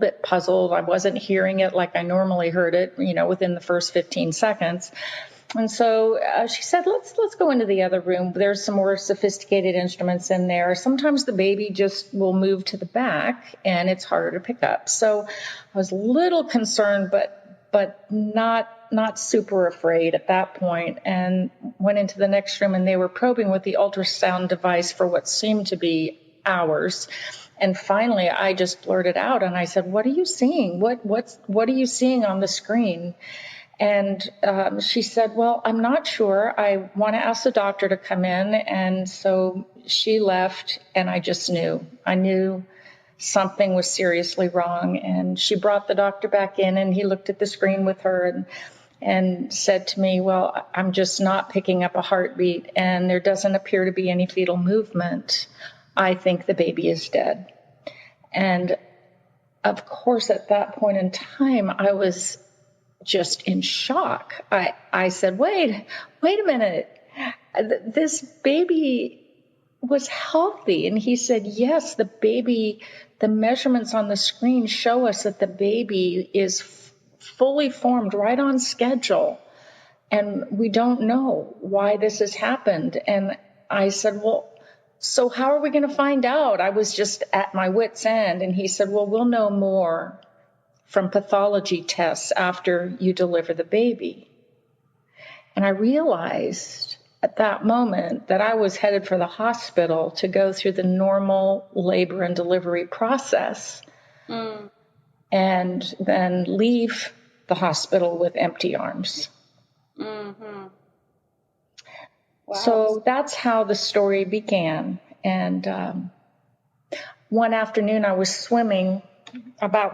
bit puzzled. I wasn't hearing it like I normally heard it, within the first 15 seconds. And so she said, let's go into the other room. There's some more sophisticated instruments in there. Sometimes the baby just will move to the back and it's harder to pick up. So I was a little concerned, but not super afraid at that point, and went into the next room, and they were probing with the ultrasound device for what seemed to be hours. And finally I just blurted out and I said, what are you seeing? What are you seeing on the screen? And she said, well, I'm not sure. I want to ask the doctor to come in. And so she left, and I just knew. I knew something was seriously wrong. And she brought the doctor back in, and he looked at the screen with her and said to me, well, I'm just not picking up a heartbeat, and there doesn't appear to be any fetal movement. I think the baby is dead. And of course, at that point in time, I was just in shock. I said, wait a minute. This baby was healthy. And he said, yes, the baby, the measurements on the screen show us that the baby is fully formed, right on schedule. And we don't know why this has happened. And I said, well, so how are we going to find out? I was just at my wit's end. And he said, well, we'll know more from pathology tests after you deliver the baby. And I realized at that moment that I was headed for the hospital to go through the normal labor and delivery process and then leave the hospital with empty arms. Mm-hmm. Wow. So that's how the story began. And one afternoon I was swimming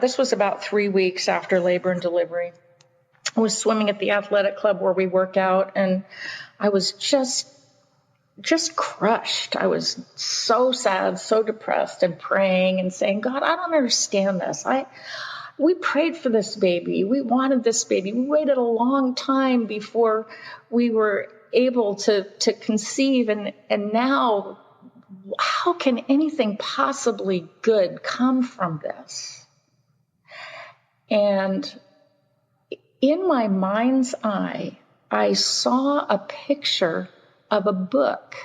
this was about 3 weeks after labor and delivery. I was swimming at the athletic club where we work out, and I was just crushed. I was so sad, so depressed, and praying and saying, God, I don't understand this. We prayed for this baby. We wanted this baby. We waited a long time before we were able to conceive, and now how can anything possibly good come from this? And in my mind's eye, I saw a picture of a book.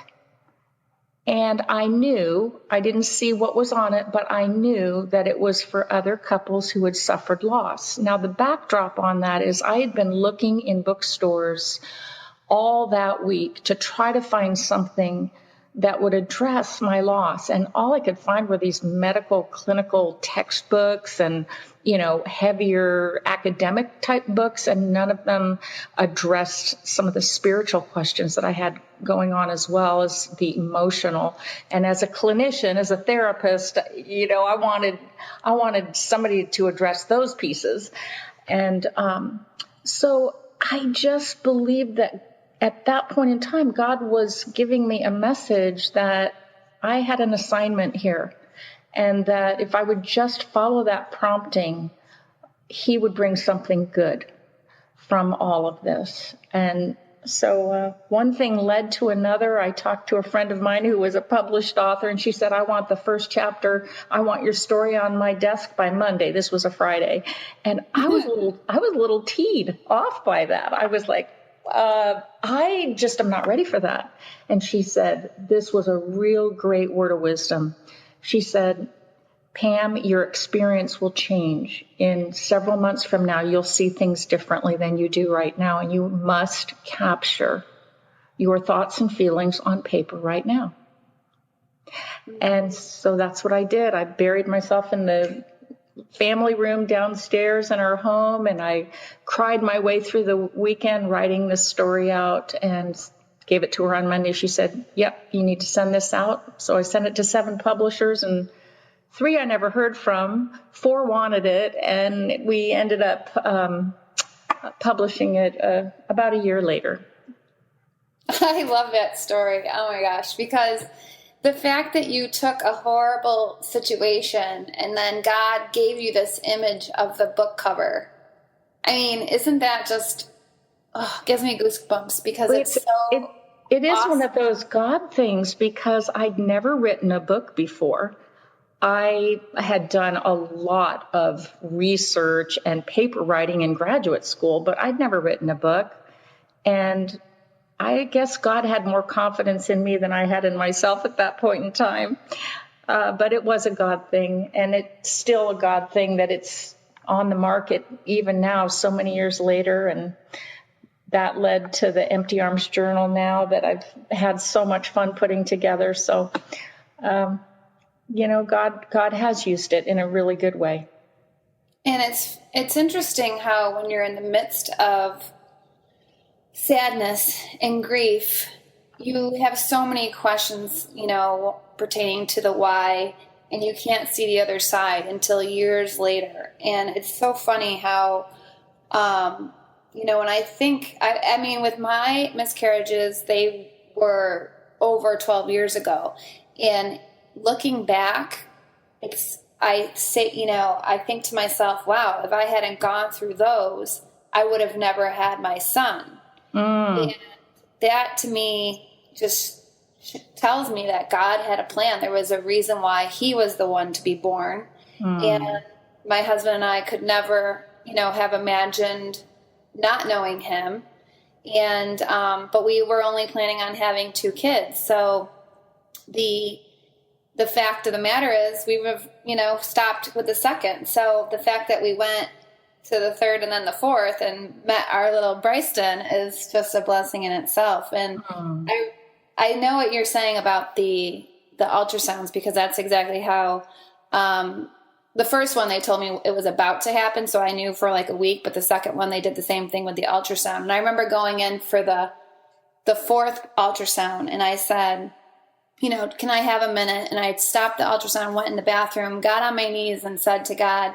And I knew, I didn't see what was on it, but I knew that it was for other couples who had suffered loss. Now, the backdrop on that is I had been looking in bookstores all that week to try to find something that would address my loss. And all I could find were these medical clinical textbooks and, heavier academic type books. And none of them addressed some of the spiritual questions that I had going on, as well as the emotional. And as a clinician, as a therapist, I wanted somebody to address those pieces. And so I just believed that at that point in time, God was giving me a message that I had an assignment here, and that if I would just follow that prompting, He would bring something good from all of this. And so one thing led to another. I talked to a friend of mine who was a published author, and she said, I want the first chapter. I want your story on my desk by Monday. This was a Friday. And I was a little teed off by that. I was like, I just am not ready for that. And she said, this was a real great word of wisdom. She said, Pam, your experience will change. In several months from now, you'll see things differently than you do right now. And you must capture your thoughts and feelings on paper right now. And so that's what I did. I buried myself in the family room downstairs in our home, and I cried my way through the weekend writing this story out and gave it to her on Monday. She said, yep, you need to send this out. So I sent it to 7 publishers, and 3 I never heard from, 4 wanted it, and we ended up publishing it about a year later. I love that story. Oh my gosh, because the fact that you took a horrible situation and then God gave you this image of the book cover. I mean, isn't that just, gives me goosebumps because it's so It is awesome. one of those God things, because I'd never written a book before. I had done a lot of research and paper writing in graduate school, but I'd never written a book. And I guess God had more confidence in me than I had in myself at that point in time. But it was a God thing, and it's still a God thing that it's on the market even now, so many years later. And that led to the Empty Arms Journal now that I've had so much fun putting together. So, God has used it in a really good way. And it's interesting how when you're in the midst of sadness and grief, you have so many questions, pertaining to the why, and you can't see the other side until years later. And it's so funny how, when I think, I mean, with my miscarriages, they were over 12 years ago. And looking back, I think to myself, wow, if I hadn't gone through those, I would have never had my son. And that to me just tells me that God had a plan. There was a reason why he was the one to be born. And my husband and I could never, have imagined not knowing him. And, but we were only planning on having 2 kids. So the fact of the matter is we would have, stopped with the second. So the fact that we went to the third and then the fourth and met our little Bryston is just a blessing in itself. And I know what you're saying about the ultrasounds, because that's exactly how, the first one they told me it was about to happen. So I knew for like a week, but the second one, they did the same thing with the ultrasound. And I remember going in for the fourth ultrasound, and I said, can I have a minute? And I stopped the ultrasound, went in the bathroom, got on my knees and said to God,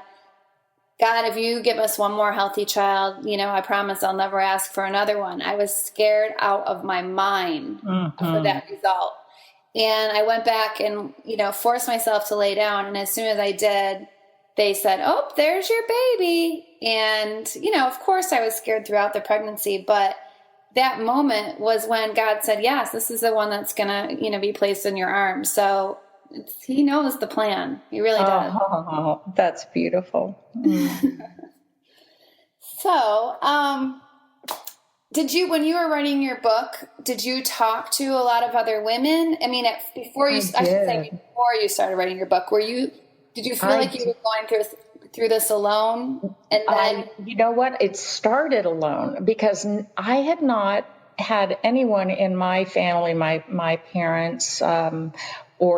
if you give us one more healthy child, I promise I'll never ask for another one. I was scared out of my mind for that result. And I went back and, forced myself to lay down. And as soon as I did, they said, oh, there's your baby. And, of course I was scared throughout the pregnancy, but that moment was when God said, yes, this is the one that's going to, be placed in your arms. So he knows the plan. He really does. Oh, that's beautiful. So, when you were writing your book, did you talk to a lot of other women? I mean, before you started writing your book, did you feel like you were going through this alone? And then, you know what? It started alone because I had not had anyone in my family, my parents, or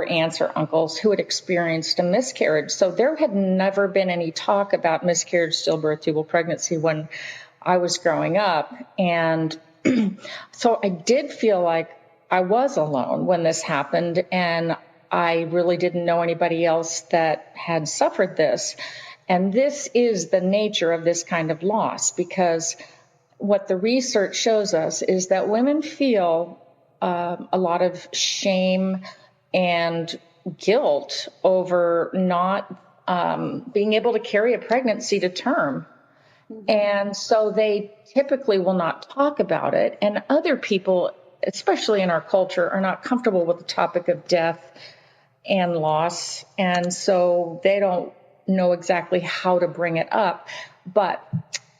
aunts or uncles who had experienced a miscarriage. So there had never been any talk about miscarriage, stillbirth, tubal pregnancy when I was growing up. And so I did feel like I was alone when this happened, and I really didn't know anybody else that had suffered this. And this is the nature of this kind of loss, because what the research shows us is that women feel a lot of shame and guilt over not being able to carry a pregnancy to term. And so they typically will not talk about it. And other people, especially in our culture, are not comfortable with the topic of death and loss. And so they don't know exactly how to bring it up. But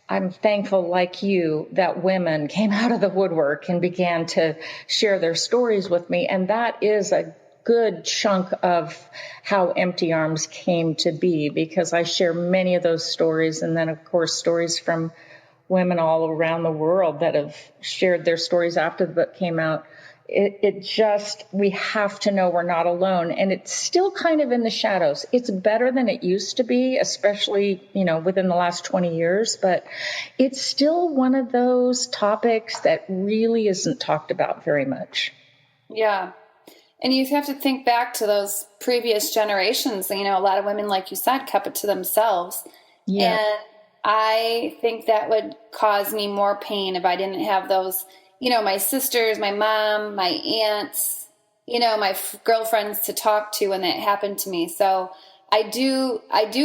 I'm thankful, like you, that women came out of the woodwork and began to share their stories with me. And that is a good chunk of how Empty Arms came to be, because I share many of those stories. And then, of course, stories from women all around the world that have shared their stories after the book came out. We have to know we're not alone. And it's still kind of in the shadows. It's better than it used to be, especially, within the last 20 years. But it's still one of those topics that really isn't talked about very much. Yeah. And you have to think back to those previous generations. A lot of women, like you said, kept it to themselves. Yeah. And I think that would cause me more pain if I didn't have those, my sisters, my mom, my aunts, my girlfriends to talk to when that happened to me. So I do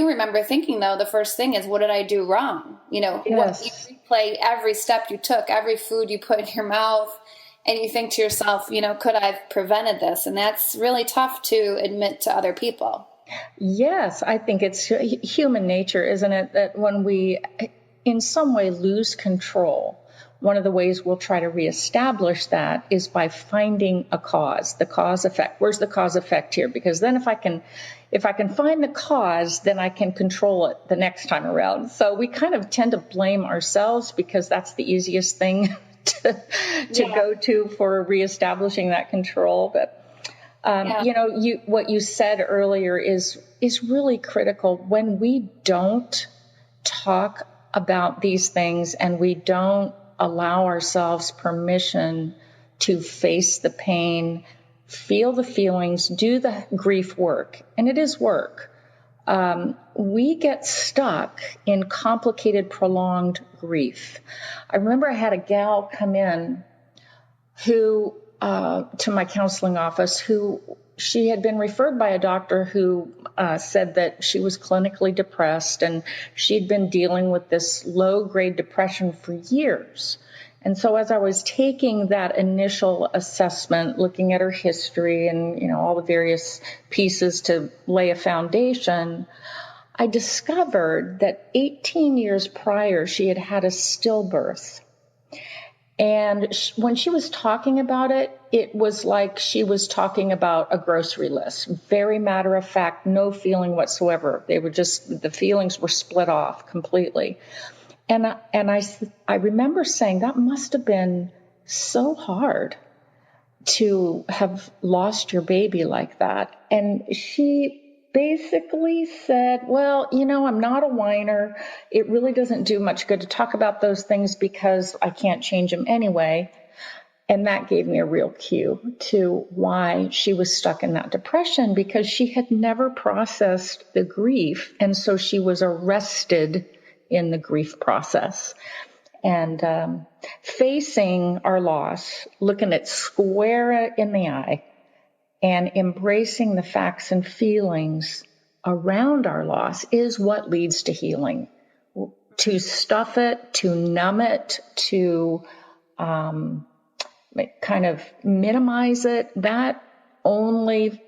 remember thinking, though, the first thing is, what did I do wrong? Yes. You replay every step you took, every food you put in your mouth. And you think to yourself, could I have prevented this? And that's really tough to admit to other people. Yes, I think it's human nature, isn't it? That when we in some way lose control, one of the ways we'll try to reestablish that is by finding a cause, the cause effect. Where's the cause effect here? Because then if I can find the cause, then I can control it the next time around. So we kind of tend to blame ourselves because that's the easiest thing to go to for reestablishing that control. But what you said earlier is really critical. When we don't talk about these things and we don't allow ourselves permission to face the pain, feel the feelings, do the grief work, and it is work, we get stuck in complicated, prolonged grief. I remember I had a gal come in who to my counseling office who she had been referred by a doctor who said that she was clinically depressed and she'd been dealing with this low-grade depression for years. And so as I was taking that initial assessment, looking at her history and, all the various pieces to lay a foundation, I discovered that 18 years prior, she had had a stillbirth. And when she was talking about it, it was like she was talking about a grocery list. Very matter of fact, no feeling whatsoever. The feelings were split off completely. And I remember saying that must have been so hard to have lost your baby like that. And she basically said, well, I'm not a whiner. It really doesn't do much good to talk about those things because I can't change them anyway. And that gave me a real cue to why she was stuck in that depression, because she had never processed the grief. And so she was arrested in the grief process. And facing our loss, looking it square in the eye, and embracing the facts and feelings around our loss is what leads to healing. To stuff it, to numb it, to kind of minimize it, that only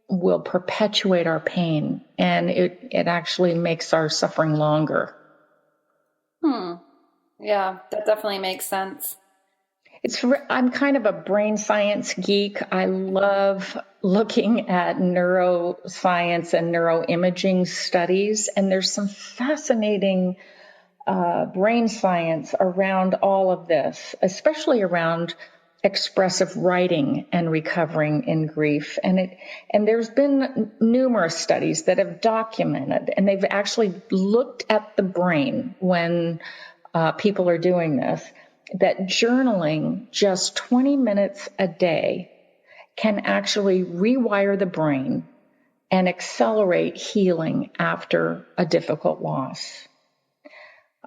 will perpetuate our pain, and it actually makes our suffering longer. Yeah, that definitely makes sense. I'm kind of a brain science geek. I love looking at neuroscience and neuroimaging studies, and there's some fascinating brain science around all of this, especially around expressive writing and recovering in grief. And there's been numerous studies that have documented, and they've actually looked at the brain when people are doing this, that journaling just 20 minutes a day can actually rewire the brain and accelerate healing after a difficult loss.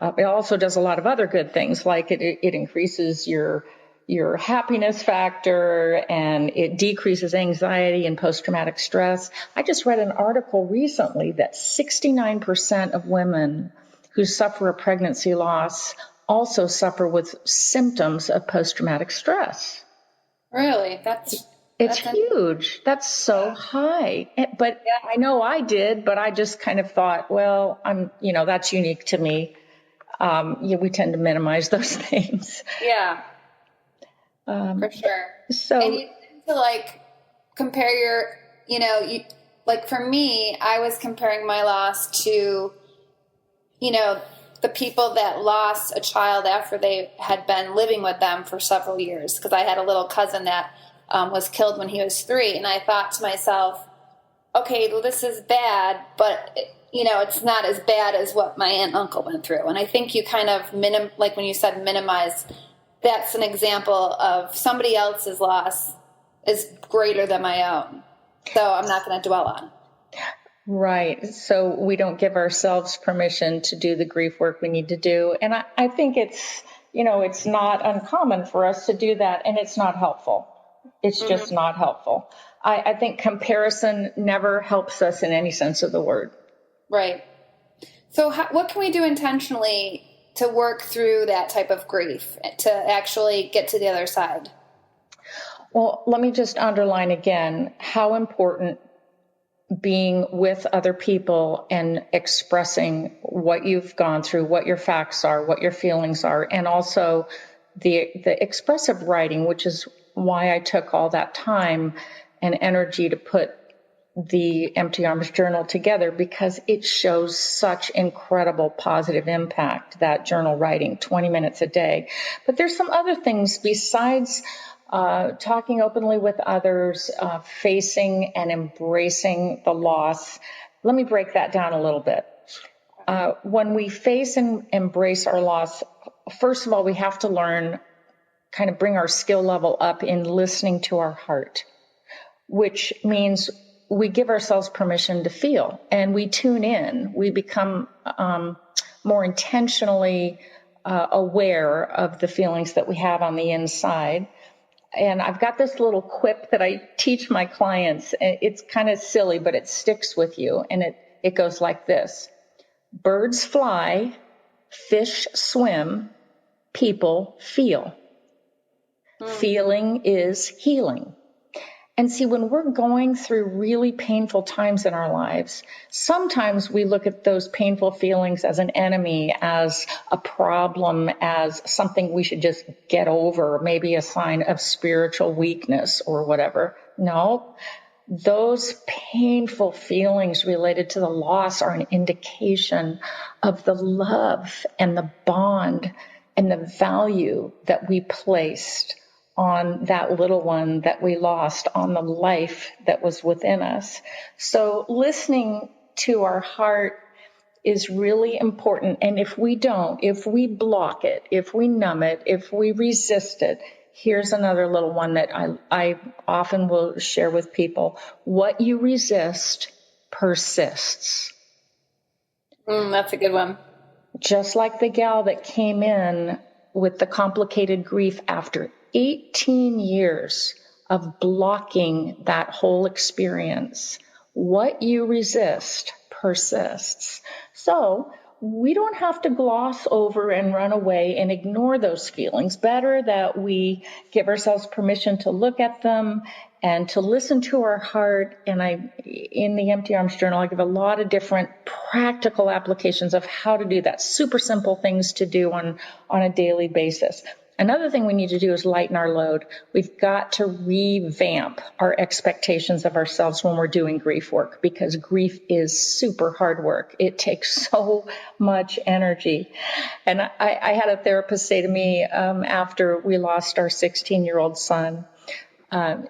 It also does a lot of other good things, like it increases your happiness factor, and it decreases anxiety and post-traumatic stress. I just read an article recently that 69% of women who suffer a pregnancy loss also suffer with symptoms of post-traumatic stress. Really? It's huge. That's so high. But I know I did, but I just kind of thought, well, that's unique to me. We tend to minimize those things. Yeah. For sure. So, and you tend to compare for me, I was comparing my loss to, the people that lost a child after they had been living with them for several years. Because I had a little cousin that was killed when he was 3. And I thought to myself, okay, well, this is bad, but it's not as bad as what my aunt and uncle went through. And I think you kind of when you said minimize, that's an example of somebody else's loss is greater than my own. So I'm not going to dwell on. Right. So we don't give ourselves permission to do the grief work we need to do. And I think it's not uncommon for us to do that, and it's not helpful. It's just not helpful. I think comparison never helps us in any sense of the word. Right. So what can we do intentionally to work through that type of grief, to actually get to the other side? Well, let me just underline again how important being with other people and expressing what you've gone through, what your facts are, what your feelings are, and also the expressive writing, which is why I took all that time and energy to put the Empty Arms Journal together, because it shows such incredible positive impact, that journal writing, 20 minutes a day. But there's some other things besides talking openly with others, facing and embracing the loss. Let me break that down a little bit. When we face and embrace our loss, first of all, we have to learn, kind of bring our skill level up in listening to our heart, which means we give ourselves permission to feel, and we tune in. We become more intentionally aware of the feelings that we have on the inside. And I've got this little quip that I teach my clients. It's kind of silly, but it sticks with you. And it goes like this: birds fly, fish swim, people feel. Feeling is healing. And see, when we're going through really painful times in our lives, sometimes we look at those painful feelings as an enemy, as a problem, as something we should just get over, maybe a sign of spiritual weakness or whatever. No, those painful feelings related to the loss are an indication of the love and the bond and the value that we placed on that little one that we lost, on the life that was within us. So listening to our heart is really important. And if we don't, if we block it, if we numb it, if we resist it, here's another little one that I often will share with people. What you resist persists. That's a good one. Just like the gal that came in with the complicated grief after 18 years of blocking that whole experience. What you resist persists. So we don't have to gloss over and run away and ignore those feelings. Better that we give ourselves permission to look at them and to listen to our heart. And in the Empty Arms Journal, I give a lot of different practical applications of how to do that. Super simple things to do on a daily basis. Another thing we need to do is lighten our load. We've got to revamp our expectations of ourselves when we're doing grief work, because grief is super hard work. It takes so much energy. And I had a therapist say to me after we lost our 16-year-old son,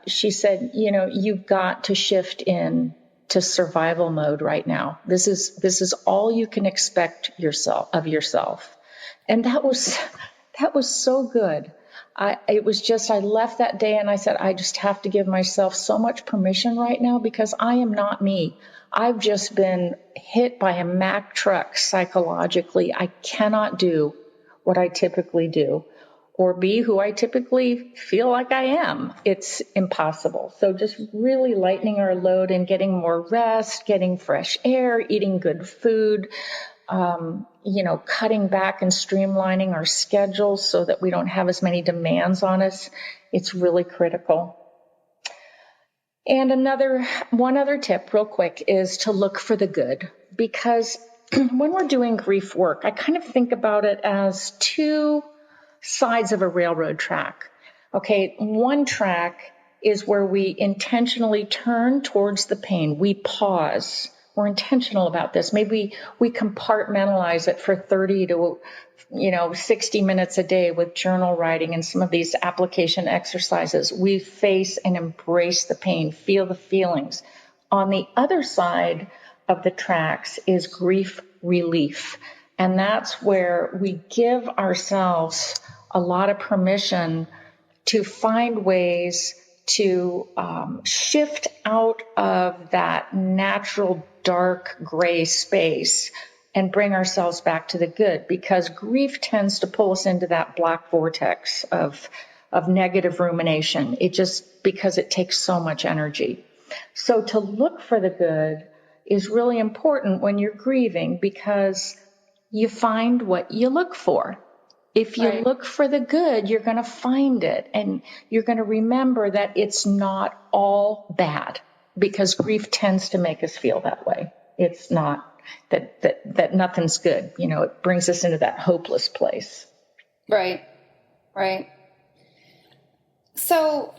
she said, you've got to shift in to survival mode right now. This is all you can expect of yourself. And that was so good. I left that day and I said, I just have to give myself so much permission right now, because I am not me. I've just been hit by a Mack truck psychologically. I cannot do what I typically do or be who I typically feel like I am. It's impossible. So just really lightening our load and getting more rest, getting fresh air, eating good food, cutting back and streamlining our schedules so that we don't have as many demands on us. It's really critical. And one other tip real quick is to look for the good, because when we're doing grief work, I kind of think about it as two sides of a railroad track. Okay, one track is where we intentionally turn towards the pain. We pause. We're intentional about this. Maybe we compartmentalize it for 30 to 60 minutes a day with journal writing and some of these application exercises. We face and embrace the pain, feel the feelings. On the other side of the tracks is grief relief. And that's where we give ourselves a lot of permission to find ways to shift out of that natural dark gray space and bring ourselves back to the good, because grief tends to pull us into that black vortex of negative rumination. Because it takes so much energy. So to look for the good is really important when you're grieving, because you find what you look for. If you look for the good, you're going to find it, and you're going to remember that it's not all bad. because grief tends to make us feel that way. It's not that nothing's good. It brings us into that hopeless place. Right. So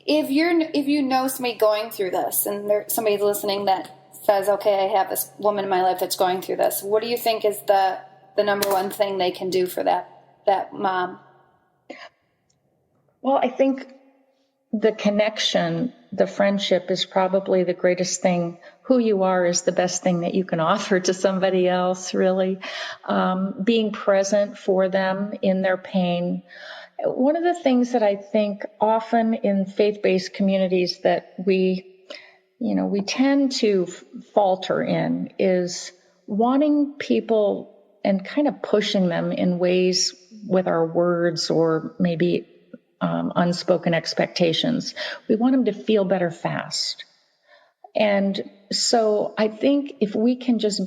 if you know somebody going through this, and somebody's listening that says, okay, I have this woman in my life that's going through this, what do you think is the number one thing they can do for that mom? Well, I think the connection, the friendship is probably the greatest thing. Who you are is the best thing that you can offer to somebody else, really. Being present for them in their pain. One of the things that I think often in faith-based communities that we tend to falter in is wanting people and kind of pushing them in ways with our words or maybe unspoken expectations. We want them to feel better fast. And so I think if we can just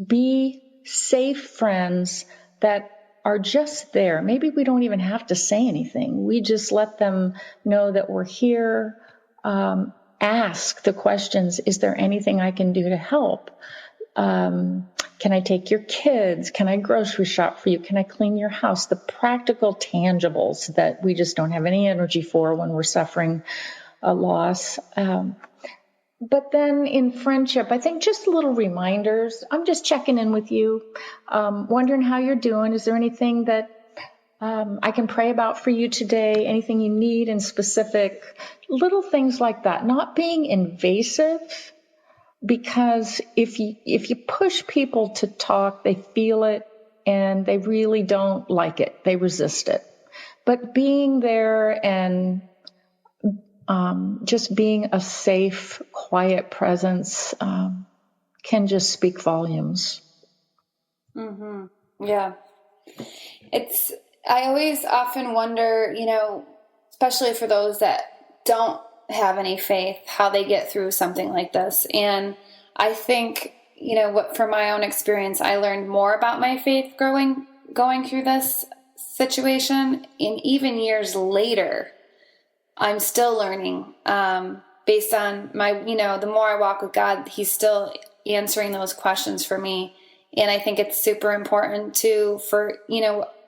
be safe friends that are just there, maybe we don't even have to say anything. We just let them know that we're here. Ask the questions, is there anything I can do to help? Can I take your kids? Can I grocery shop for you? Can I clean your house? The practical tangibles that we just don't have any energy for when we're suffering a loss. But then in friendship, I think just little reminders. I'm just checking in with you, wondering how you're doing. Is there anything that I can pray about for you today? Anything you need in specific? Little things like that. Not being invasive, because if you push people to talk, they feel it and they really don't like it. They resist it. But being there and just being a safe, quiet presence can just speak volumes. Mm-hmm. Yeah. I always often wonder, especially for those that don't have any faith, how they get through something like this. And I think, from my own experience, I learned more about my faith going through this situation. And even years later, I'm still learning, based on my, the more I walk with God, he's still answering those questions for me. And I think it's super important for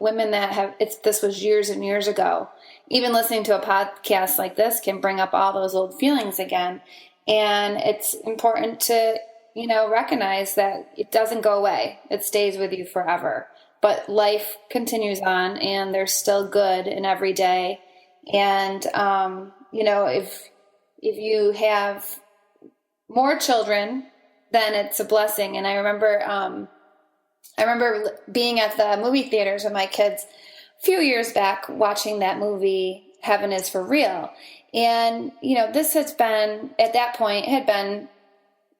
women that have, this was years and years ago. Even listening to a podcast like this can bring up all those old feelings again. And it's important to, recognize that it doesn't go away. It stays with you forever. But life continues on, and there's still good in every day. And, if you have more children, then it's a blessing. And I remember being at the movie theaters with my kids a few years back, watching that movie, Heaven is for Real. And, this has been, at that point, it had been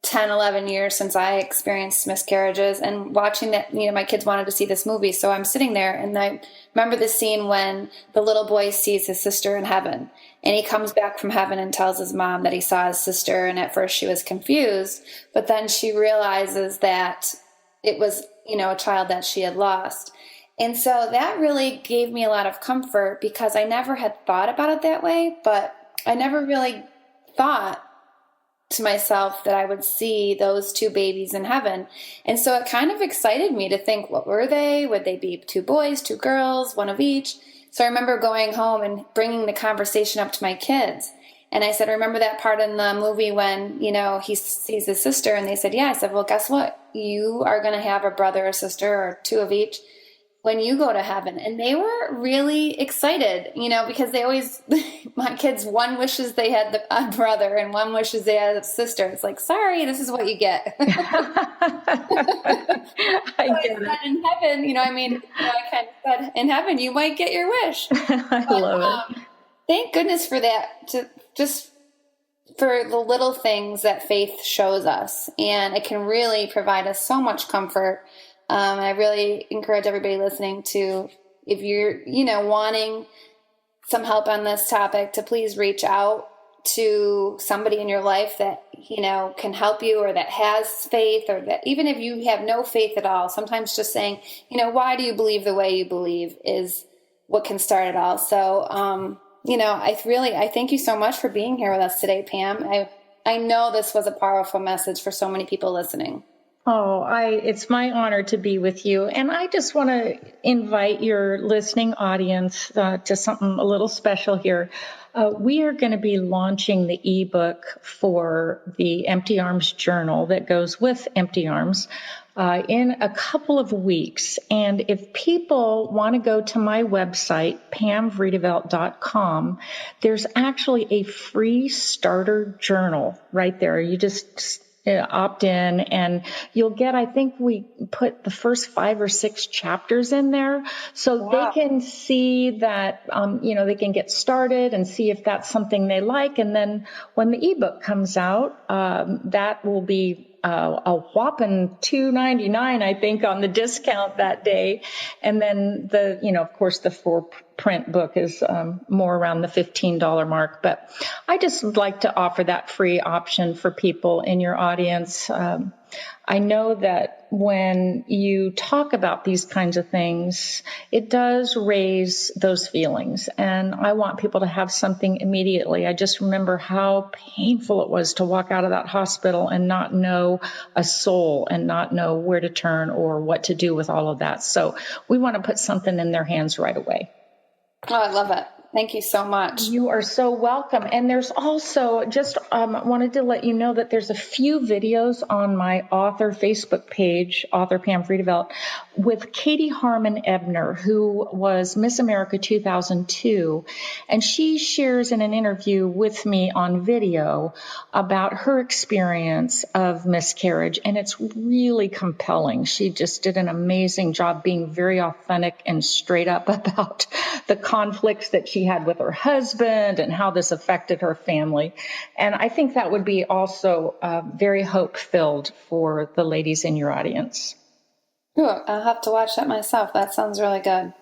10, 11 years since I experienced miscarriages, and watching that, my kids wanted to see this movie. So I'm sitting there, and I remember the scene when the little boy sees his sister in heaven, and he comes back from heaven and tells his mom that he saw his sister. And at first she was confused, but then she realizes that it was, a child that she had lost. And so that really gave me a lot of comfort, because I never had thought about it that way, but I never really thought to myself that I would see those two babies in heaven. And so it kind of excited me to think, what were they? Would they be two boys, two girls, one of each? So I remember going home and bringing the conversation up to my kids. And I said, remember that part in the movie when, he sees his sister? And they said, yeah. I said, well, guess what? You are going to have a brother or sister, or two of each, when you go to heaven. And they were really excited, because they always, my kids, one wishes they had a brother and one wishes they had a sister. It's like, sorry, this is what you get. I get it. In heaven, I kind of said, in heaven, you might get your wish. I love it. Thank goodness for that, just for the little things that faith shows us. And it can really provide us so much comfort. I really encourage everybody listening to, if you're, wanting some help on this topic, to please reach out to somebody in your life that, can help you, or that has faith, or that even if you have no faith at all, sometimes just saying, why do you believe the way you believe is what can start it all. So, I thank you so much for being here with us today, Pam. I know this was a powerful message for so many people listening. Oh, it's my honor to be with you. And I just want to invite your listening audience to something a little special here. We are going to be launching the ebook for the Empty Arms Journal that goes with Empty Arms in a couple of weeks. And if people want to go to my website, pamvredevelt.com, there's actually a free starter journal right there. You just opt in and you'll get, I think we put the first 5 or 6 chapters in there so Wow. they can see that, they can get started and see if that's something they like. And then when the ebook comes out, that will be a whopping $2.99, I think, on the discount that day. And then of course, the 4-print book is more around the $15 mark. But I just would like to offer that free option for people in your audience. I know that when you talk about these kinds of things, it does raise those feelings. And I want people to have something immediately. I just remember how painful it was to walk out of that hospital and not know a soul and not know where to turn or what to do with all of that. So we want to put something in their hands right away. Oh, I love it. Thank you so much. You are so welcome. And there's also just wanted to let you know that there's a few videos on my author Facebook page, author Pam Vredevelt, with Katie Harmon Ebner, who was Miss America 2002. And she shares in an interview with me on video about her experience of miscarriage. And it's really compelling. She just did an amazing job being very authentic and straight up about the conflicts that she had with her husband and how this affected her family. And I think that would be also very hope-filled for the ladies in your audience. Ooh, I'll have to watch that myself. That sounds really good.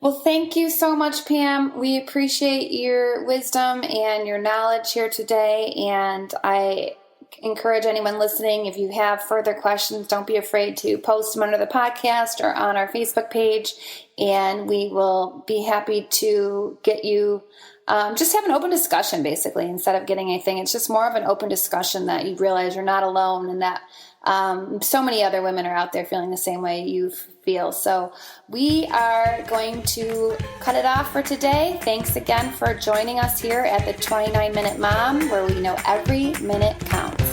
Well, thank you so much, Pam. We appreciate your wisdom and your knowledge here today. And I encourage anyone listening, if you have further questions, don't be afraid to post them under the podcast or on our Facebook page, and we will be happy to get you just have an open discussion, basically, instead of getting anything. It's just more of an open discussion that you realize you're not alone and that so many other women are out there feeling the same way you feel. So we are going to cut it off for today. Thanks again for joining us here at the 29 Minute Mom, where we know every minute counts.